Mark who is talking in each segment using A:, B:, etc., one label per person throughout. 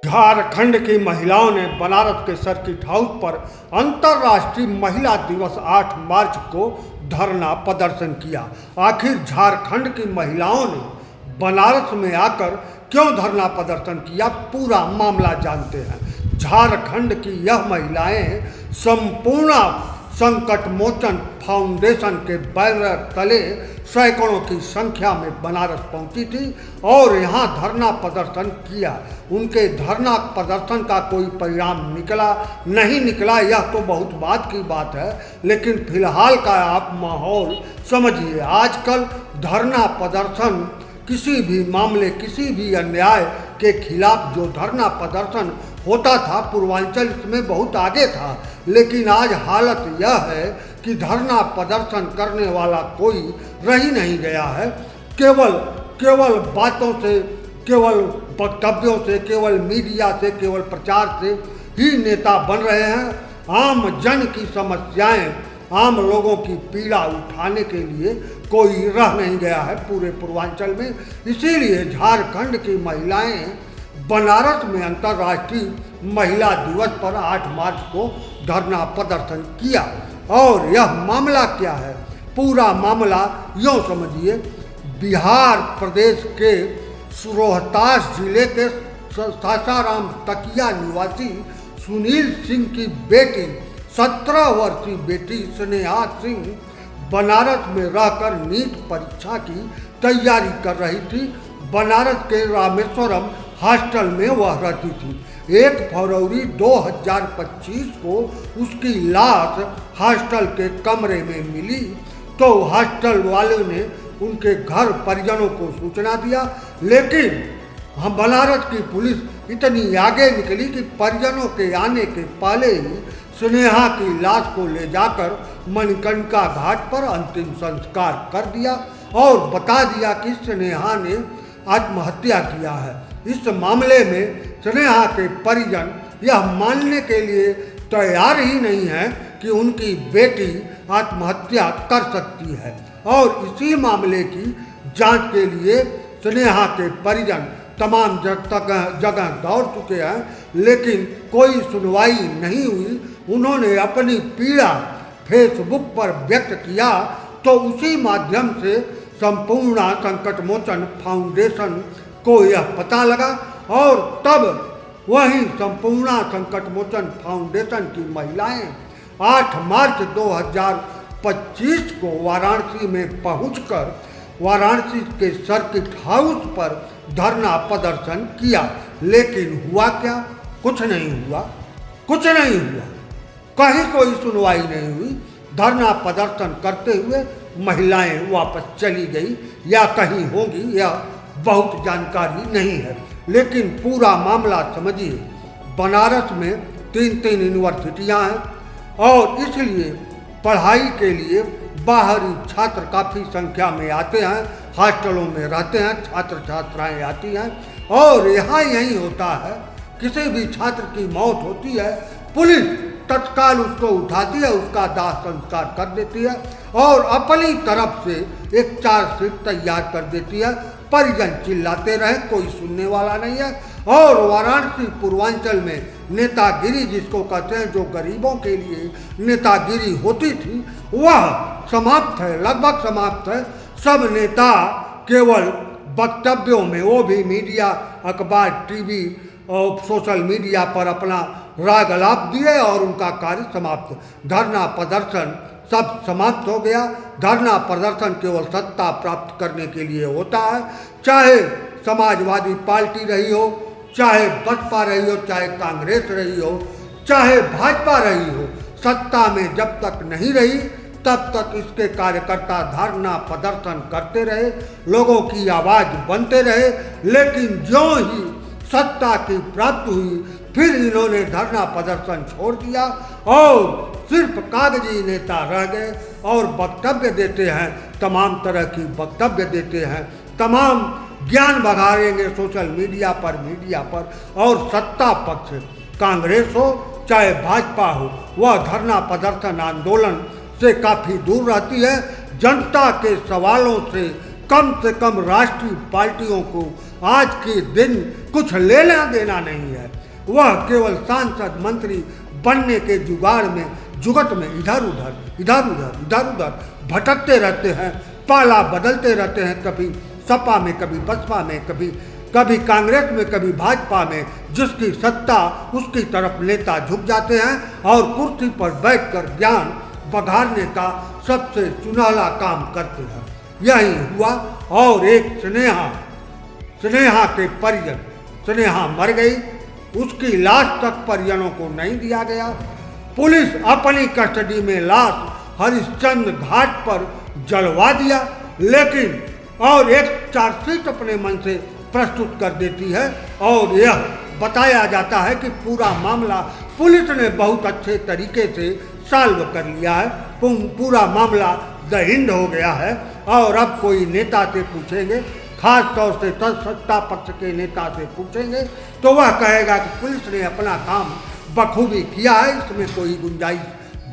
A: झारखंड की महिलाओं ने बनारस के सर्किट हाउस पर अंतर्राष्ट्रीय महिला दिवस 8 मार्च को धरना प्रदर्शन किया। आखिर झारखंड की महिलाओं ने बनारस में आकर क्यों धरना प्रदर्शन किया, पूरा मामला जानते हैं। झारखंड की यह महिलाएं संपूर्ण संकट मोचन फाउंडेशन के बैनर तले सैकड़ों की संख्या में बनारस पहुंची थी और यहां धरना प्रदर्शन किया। उनके धरना प्रदर्शन का कोई परिणाम निकला नहीं निकला, यह तो बहुत बाद की बात है, लेकिन फिलहाल का आप माहौल समझिए। आजकल धरना प्रदर्शन किसी भी मामले, किसी भी अन्याय के खिलाफ जो धरना प्रदर्शन होता था, पूर्वांचल इसमें बहुत आगे था, लेकिन आज हालत यह है कि धरना प्रदर्शन करने वाला कोई रह ही नहीं गया है। केवल बातों से, केवल वक्तव्यों से, केवल मीडिया से, केवल प्रचार से ही नेता बन रहे हैं। आम जन की समस्याएं, आम लोगों की पीड़ा उठाने के लिए कोई रह नहीं गया है पूरे पूर्वांचल में। इसीलिए झारखंड की महिलाएं बनारस में अंतर्राष्ट्रीय महिला दिवस पर 8 मार्च को धरना प्रदर्शन किया। और यह मामला क्या है, पूरा मामला यूँ समझिए। बिहार प्रदेश के रोहतास जिले के सासाराम तकिया निवासी सुनील सिंह की बेटी, 17 वर्षीय बेटी स्नेहा सिंह बनारस में रहकर नीट परीक्षा की तैयारी कर रही थी। बनारस के रामेश्वरम हॉस्टल में वह रहती थी। 1 फरवरी 2025 को उसकी लाश हॉस्टल के कमरे में मिली तो हॉस्टल वाले ने उनके घर परिजनों को सूचना दिया, लेकिन हम बनारस की पुलिस इतनी आगे निकली कि परिजनों के आने के पहले ही स्नेहा की लाश को ले जाकर मणिकर्णिका घाट पर अंतिम संस्कार कर दिया और बता दिया कि स्नेहा ने आत्महत्या किया है। इस मामले में स्नेहा के परिजन यह मानने के लिए तैयार ही नहीं है कि उनकी बेटी आत्महत्या कर सकती है और इसी मामले की जांच के लिए स्नेहा के परिजन तमाम जगह दौड़ चुके हैं, लेकिन कोई सुनवाई नहीं हुई। उन्होंने अपनी पीड़ा फेसबुक पर व्यक्त किया तो उसी माध्यम से संपूर्ण संकट मोचन फाउंडेशन को यह पता लगा और तब वहीं संपूर्ण संकट मोचन फाउंडेशन की महिलाएं 8 मार्च 2025 को वाराणसी में पहुंचकर वाराणसी के सर्किट हाउस पर धरना प्रदर्शन किया। लेकिन हुआ क्या? कुछ नहीं हुआ, कुछ नहीं हुआ, कहीं कोई सुनवाई नहीं हुई। धरना प्रदर्शन करते हुए महिलाएं वापस चली गई या कहीं होंगी, यह बहुत जानकारी नहीं है। लेकिन पूरा मामला समझिए। बनारस में 3 यूनिवर्सिटियां हैं और इसलिए पढ़ाई के लिए बाहरी छात्र काफ़ी संख्या में आते हैं, हॉस्टलों में रहते हैं, छात्र छात्राएं आती हैं और यहाँ यही होता है। किसी भी छात्र की मौत होती है, पुलिस तत्काल उसको उठाती है, उसका दाह संस्कार कर देती है और अपनी तरफ से एक चार्जशीट तैयार कर देती है। परिजन चिल्लाते रहे, कोई सुनने वाला नहीं है। और वाराणसी पूर्वांचल में नेतागिरी जिसको कहते हैं, जो गरीबों के लिए नेतागिरी होती थी, वह समाप्त है, लगभग समाप्त है। सब नेता केवल वक्तव्यों में, वो भी मीडिया, अखबार, टीवी और सोशल मीडिया पर अपना राग अलाप दिए और उनका कार्य समाप्त। धरना प्रदर्शन सब समाप्त हो गया। धरना प्रदर्शन केवल सत्ता प्राप्त करने के लिए होता है, चाहे समाजवादी पार्टी रही हो, चाहे बसपा रही हो, चाहे कांग्रेस रही हो, चाहे भाजपा रही हो। सत्ता में जब तक नहीं रही तब तक इसके कार्यकर्ता धरना प्रदर्शन करते रहे, लोगों की आवाज़ बनते रहे। लेकिन ज्यों ही सत्ता की प्राप्ति हुई, फिर इन्होंने धरना प्रदर्शन छोड़ दिया और सिर्फ कागजी नेता रह गए और वक्तव्य देते हैं, तमाम तरह की वक्तव्य देते हैं, तमाम ज्ञान बघारेंगे सोशल मीडिया पर और सत्ता पक्ष कांग्रेस हो चाहे भाजपा हो, वह धरना प्रदर्शन आंदोलन से काफ़ी दूर रहती है। जनता के सवालों से कम राष्ट्रीय पार्टियों को आज के दिन कुछ लेना देना नहीं है। वह केवल सांसद मंत्री बनने के जुगत में इधर उधर भटकते रहते हैं, पाला बदलते रहते हैं, कभी सपा में, कभी बसपा में, कभी कांग्रेस में, कभी भाजपा में। जिसकी सत्ता उसकी तरफ नेता झुक जाते हैं और कुर्सी पर बैठकर ज्ञान बघारने का सबसे सुनहला काम करते हैं। यही हुआ और एक स्नेहा के परिजन, स्नेहा मर गई, उसकी लाश तक परिजनों को नहीं दिया गया। पुलिस अपनी कस्टडी में लाश हरिश्चंद्र घाट पर जलवा दिया, लेकिन और एक चार्जशीट अपने मन से प्रस्तुत कर देती है और यह बताया जाता है कि पूरा मामला पुलिस ने बहुत अच्छे तरीके से सॉल्व कर लिया है, पूरा मामला द एंड हो गया है। और अब कोई नेता से पूछेंगे, खास तौर से सत्ता पक्ष के नेता से पूछेंगे, तो वह कहेगा कि पुलिस ने अपना काम बखूबी किया है, इसमें कोई गुंजाइश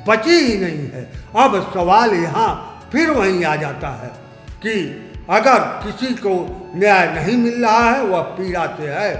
A: बची ही नहीं है। अब सवाल यहाँ फिर वहीं आ जाता है कि अगर किसी को न्याय नहीं मिल रहा है, वह पीड़ा से है,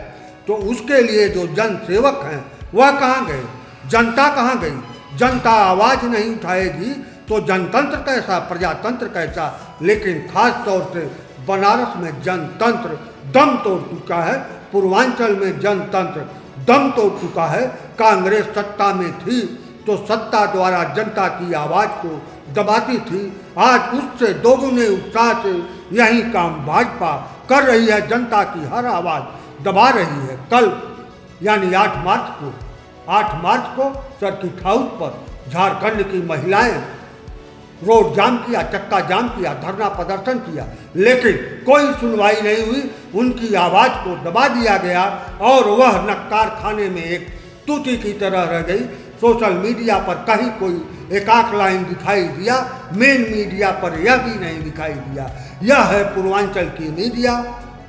A: तो उसके लिए जो जन सेवक हैं वह कहाँ गए, जनता कहाँ गई? जनता आवाज़ नहीं उठाएगी तो जनतंत्र कैसा, प्रजातंत्र कैसा? लेकिन खास तौर से बनारस में जनतंत्र दम तोड़ चुका है, पूर्वांचल में जनतंत्र दम तोड़ चुका है। कांग्रेस सत्ता में थी तो सत्ता द्वारा जनता की आवाज़ को दबाती थी, आज उससे दोगुने उत्साह से यही काम भाजपा कर रही है, जनता की हर आवाज़ दबा रही है। कल यानी 8 मार्च को सर्किट हाउस पर झारखंड की महिलाएं रोड जाम किया, चक्का जाम किया, धरना प्रदर्शन किया, लेकिन कोई सुनवाई नहीं हुई, उनकी आवाज़ को दबा दिया गया और वह नक्कार खाने में एक तूती की तरह रह गई। सोशल मीडिया पर कहीं कोई एकाक लाइन दिखाई दिया, मेन मीडिया पर यह भी नहीं दिखाई दिया। यह है पूर्वांचल की मीडिया,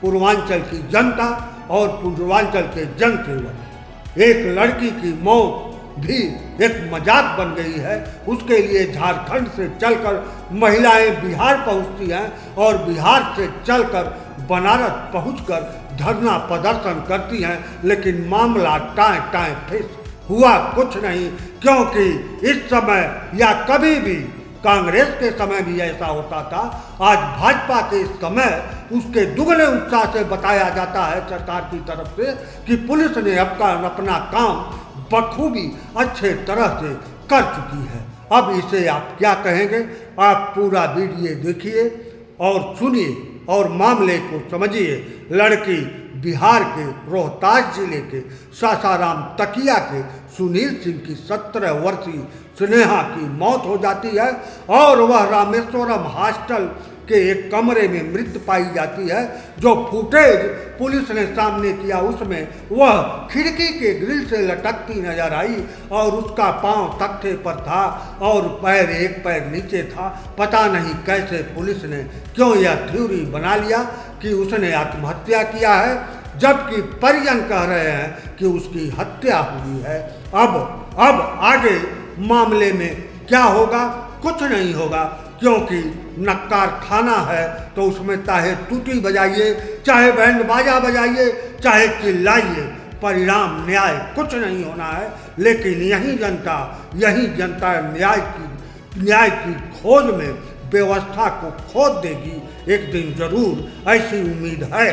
A: पूर्वांचल की जनता और पूर्वांचल के जनसेवक। एक लड़की की मौत भी एक मजाक बन गई है, उसके लिए झारखंड से चलकर महिलाएं बिहार पहुंचती हैं और बिहार से चलकर बनारस पहुंचकर धरना प्रदर्शन करती हैं, लेकिन मामला टाएं फिस हुआ कुछ नहीं। क्योंकि इस समय या कभी भी कांग्रेस के समय भी ऐसा होता था, आज भाजपा के समय उसके दुगने उत्साह से बताया जाता है सरकार की तरफ से कि पुलिस ने अपना काम बखूबी अच्छे तरह से कर चुकी है। अब इसे आप क्या कहेंगे? आप पूरा वीडियो देखिए और सुनिए और मामले को समझिए। लड़की बिहार के रोहतास जिले के सासाराम तकिया के सुनील सिंह की 17 वर्षीय स्नेहा की मौत हो जाती है और वह रामेश्वरम हॉस्टल के एक कमरे में मृत पाई जाती है। जो फुटेज पुलिस ने सामने किया उसमें वह खिड़की के ग्रिल से लटकती नजर आई और उसका पांव तख्ते पर था और एक पैर नीचे था। पता नहीं कैसे पुलिस ने क्यों यह थ्योरी बना लिया कि उसने आत्महत्या किया है, जबकि परिजन कह रहे हैं कि उसकी हत्या हुई है। अब आगे मामले में क्या होगा? कुछ नहीं होगा, क्योंकि नक्कार खाना है तो उसमें चाहे टूटी बजाइए, चाहे बैंड बाजा बजाइए, चाहे चिल्लाइए, परिणाम न्याय कुछ नहीं होना है। लेकिन यही जनता न्याय की खोज में व्यवस्था को खोद देगी एक दिन जरूर, ऐसी उम्मीद है।